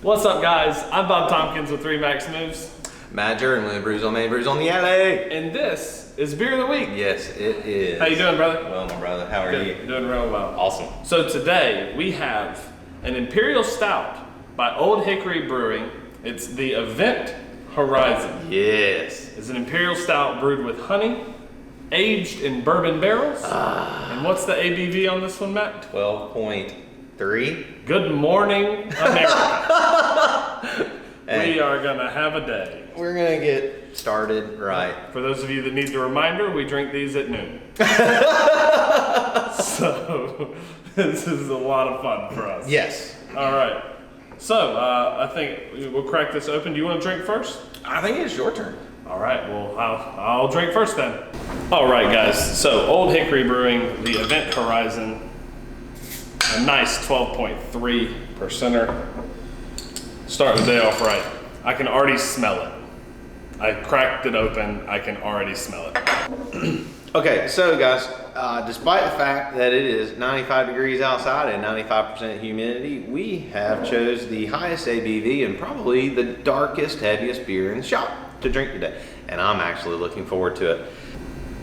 What's up, guys? I'm Bob Tompkins with 3 Max Moves. Matt Jordan with Brews on Main, Brews on the alley. And this is Beer of the Week. Yes, it is. How you doing, brother? Well, my brother, how are you? Doing real well. Awesome. So today we have an Imperial Stout by Olde Hickory Brewing. It's the Event Horizon. Yes. It's an Imperial Stout brewed with honey, aged in bourbon barrels. And what's the ABV on this one, Matt? 12.3. Good morning, America. Hey. We are gonna have a day. We're gonna get started right. For those of you that need the reminder, we drink these at noon. So this is a lot of fun for us. Yes. All right. So I think we'll crack this open. Do you want to drink first? I think it's your turn. All right. Well, I'll drink first then. All right, guys. So Olde Hickory Brewing, the Event Horizon, a nice 12.3 percenter. Start the day off right. I can already smell it. I cracked it open. I can already smell it. Okay, so guys, despite the fact that it is 95 degrees outside and 95% humidity, we have chose the highest ABV and probably the darkest, heaviest beer in the shop to drink today. And I'm actually looking forward to it.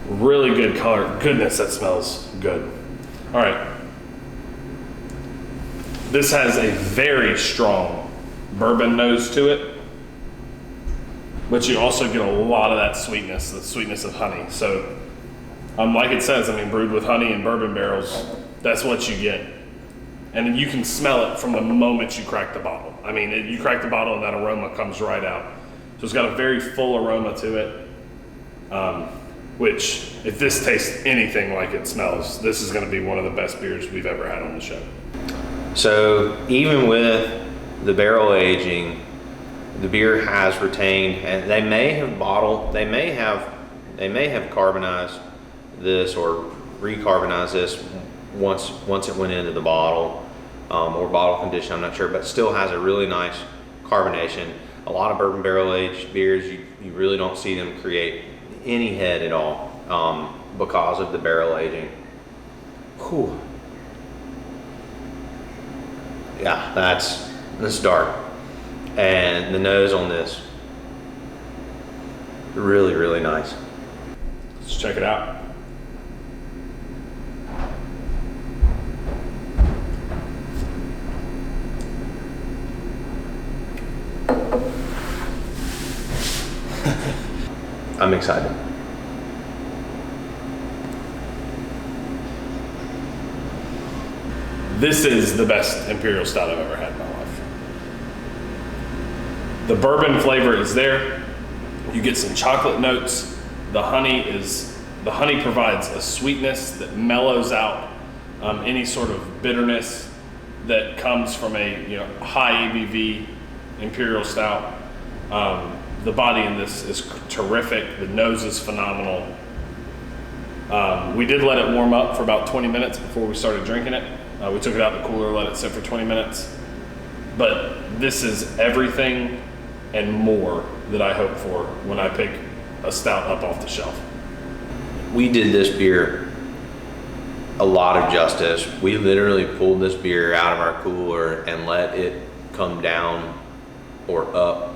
Really good color. Goodness, that smells good. All right. This has a very strong bourbon nose to it, but you also get a lot of that sweetness, the sweetness of honey. So, like it says, I mean, brewed with honey and bourbon barrels, that's what you get. And you can smell it from the moment you crack the bottle. I mean, you crack the bottle and that aroma comes right out. So it's got a very full aroma to it, which, if this tastes anything like it smells, this is gonna be one of the best beers we've ever had on the show. So even with the barrel aging, the beer has retained, and they may have carbonized this or recarbonized this once it went into the bottle or bottle condition, I'm not sure, but still has a really nice carbonation. A lot of bourbon barrel aged beers, you really don't see them create any head at all because of the barrel aging. Whew. Yeah, that's dark. And the nose on this, really, really nice. Let's check it out. I'm excited. This is the best Imperial Stout I've ever had in my life. The bourbon flavor is there. You get some chocolate notes. The honey provides a sweetness that mellows out any sort of bitterness that comes from a high ABV Imperial Stout. The body in this is terrific. The nose is phenomenal. We did let it warm up for about 20 minutes before we started drinking it. We took it out of the cooler, let it sit for 20 minutes. But this is everything and more that I hope for when I pick a stout up off the shelf. We did this beer a lot of justice. We literally pulled this beer out of our cooler and let it come down or up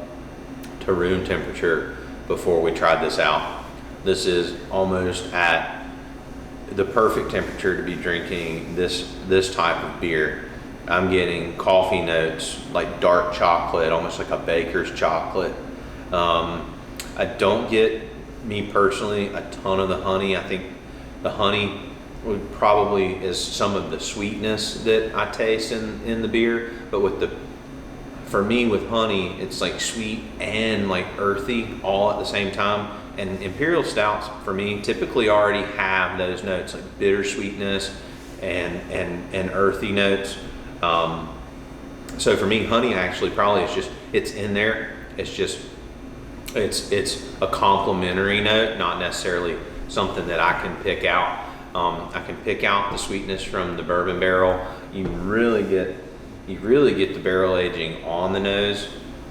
to room temperature before we tried this out. This is almost at the perfect temperature to be drinking this type of beer. I'm getting coffee notes, like dark chocolate, almost like a baker's chocolate. I don't get, me personally, a ton of the honey. I think the honey would probably is some of the sweetness that I taste in the beer, but for me with honey, it's like sweet and like earthy all at the same time. And Imperial Stouts, for me, typically already have those notes, like bitter sweetness and earthy notes. So for me, honey actually probably is just, it's in there. It's just, it's a complementary note, not necessarily something that I can pick out. I can pick out the sweetness from the bourbon barrel. You really get the barrel aging on the nose.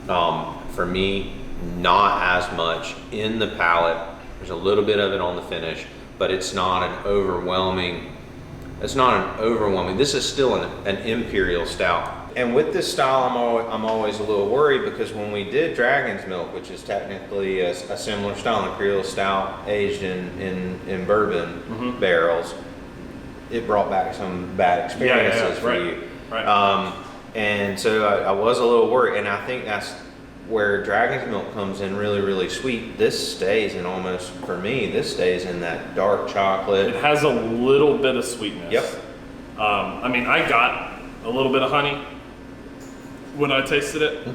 For me, not as much in the palate. There's a little bit of it on the finish, but it's not an overwhelming. This is still an Imperial Stout. And with this style, I'm always a little worried because when we did Dragon's Milk, which is technically a similar style, Imperial Stout aged in bourbon barrels, it brought back some bad experiences for you. Right. And so I was a little worried, and I think that's where Dragon's Milk comes in really, really sweet. This stays in almost, for me, this stays in that dark chocolate. It has a little bit of sweetness. Yep. I mean, I got a little bit of honey when I tasted it.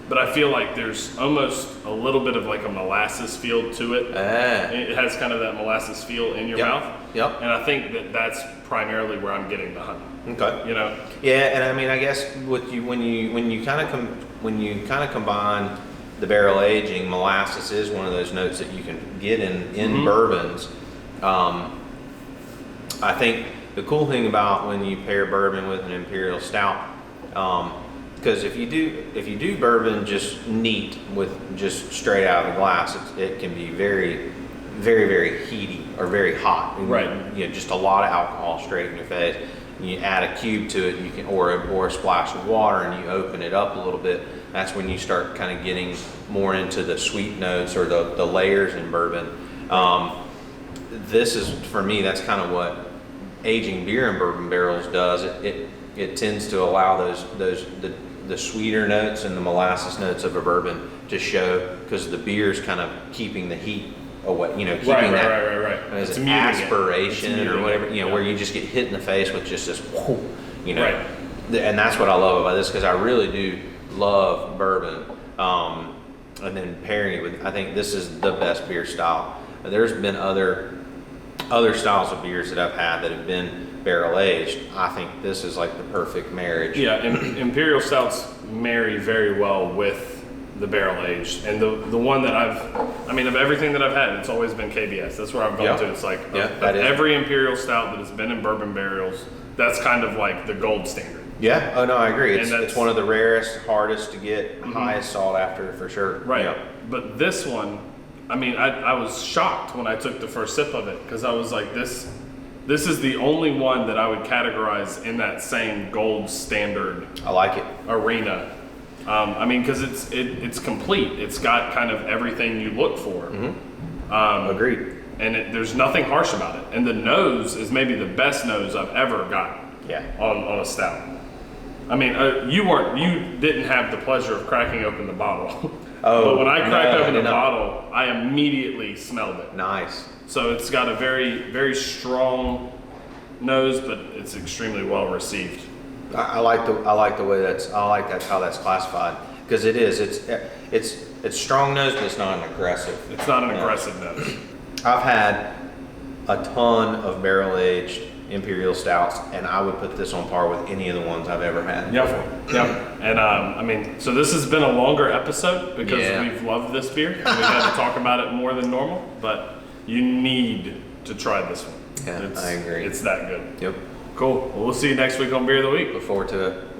But I feel like there's almost a little bit of like a molasses feel to it. It has kind of that molasses feel in your mouth. Yep. And I think that's primarily where I'm getting the honey. Okay. You know. Yeah, and I mean, I guess with you when you kind of combine the barrel aging, molasses is one of those notes that you can get in bourbons. I think the cool thing about when you pair bourbon with an Imperial Stout, because if you do bourbon just neat with just straight out of the glass, it can be very, very, very heaty or very hot. Right. You know, just a lot of alcohol straight in your face. You add a cube to it, you can, or a splash of water, and you open it up a little bit. That's when you start kind of getting more into the sweet notes or the layers in bourbon. This is, for me, that's kind of what aging beer in bourbon barrels does. It tends to allow the sweeter notes and the molasses notes of a bourbon to show, because the beer's kind of keeping the heat away, keeping right. It's aspiration or whatever, where you just get hit in the face with just this, Right. And that's what I love about this, because I really do love bourbon. And then pairing it with, I think this is the best beer style. There's been other styles of beers that I've had that have been barrel aged. I think this is like the perfect marriage. Yeah, Imperial Stouts marry very well with the barrel aged, and the one that of everything that I've had, it's always been KBS. That's where I've gone to. It's like every Imperial Stout that has been in bourbon barrels, that's kind of like the gold standard. Yeah. Oh no, I agree. It's one of the rarest, hardest to get, highest sought after for sure. Right. Yeah. But this one, I was shocked when I took the first sip of it, because I was like, this is the only one that I would categorize in that same gold standard. I like it. Arena. Because it's complete. It's got kind of everything you look for. Agreed. And there's nothing harsh about it. And the nose is maybe the best nose I've ever gotten. Yeah. On a stout. You didn't have the pleasure of cracking open the bottle. But when I cracked open the bottle, I immediately smelled it. Nice. So it's got a very, very strong nose, but it's extremely well received. I like the way that's how that's classified, because it's strong nose, but it's not an aggressive. It's not an aggressive nose. I've had a ton of barrel aged Imperial Stouts, and I would put this on par with any of the ones I've ever had. Yep. And so this has been a longer episode because we've loved this beer. We've had to talk about it more than normal, but you need to try this one. Yeah, I agree. It's that good. Yep. Cool. Well, we'll see you next week on Beer of the Week. Look forward to it.